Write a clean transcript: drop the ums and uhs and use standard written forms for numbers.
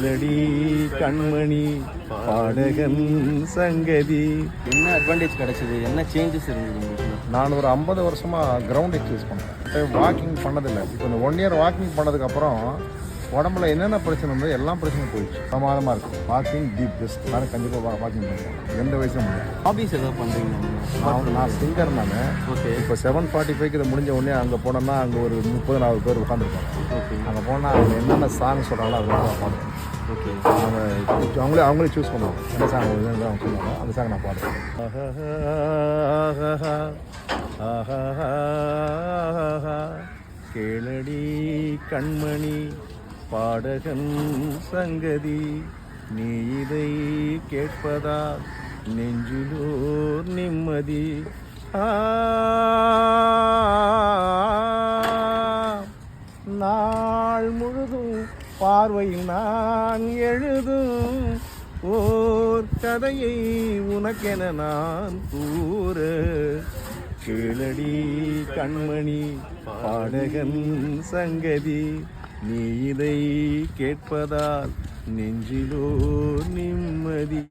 Lady கண்மணி பாடகன் சங்கதி. என்ன அட்வான்டேஜ் கிடைச்சது, என்ன சேஞ்சஸ் இருந்தது உங்களுக்கு? நான் ஒரு 50 வருஷமாக கிரவுண்ட் எக்ஸசைஸ் பண்ணுறேன். வாக்கிங் பண்ணதில்லை. இப்போ இந்த 1 இயர் வாக்கிங் பண்ணதுக்கப்புறம் உடம்புல என்னென்ன பிரச்சனை இருந்தோ எல்லா பிரச்சனையும் போயிடுச்சு. பிரமாதமாக இருக்கும். Walking the best. நான் கண்டிப்பாக வாக்கிங் பண்ணுவேன் எந்த வயசும் முடியும். ஹாபிஸ் எதாவது பண்ணுறீங்க? நான் சிங்கர். நான் ஓகே. இப்போ 7:45 இதை முடிஞ்ச உடனே அங்கே போனோம்னா அங்கே ஒரு 30-40 பேர் உட்காந்துருப்பாங்க. ஓகே. அங்கே போனால் அவங்க என்னென்ன சாங் சொல்கிறாங்களோ அதெல்லாம் நான் பாடுவேன். ஓகே. அவங்களே சூஸ் பண்ணுவாங்க என்ன சாங் அவங்க சொல்லுவாங்க, அந்த சாங் நான் பாடுவேன். கேளடி கண்மணி பாடகன் சங்கதி, நீ இதை கேட்பதால் நெஞ்சிலோர் நிம்மதி. நாள் முழுதும் பார்வையில் நான் எழுதும் ஓர் கதையை உனக்கென நான் கூற. கேளடி கண்மணி பாடகன் சங்கதி, நீ இதை கேட்பதால் நெஞ்சிலோ நிம்மதி.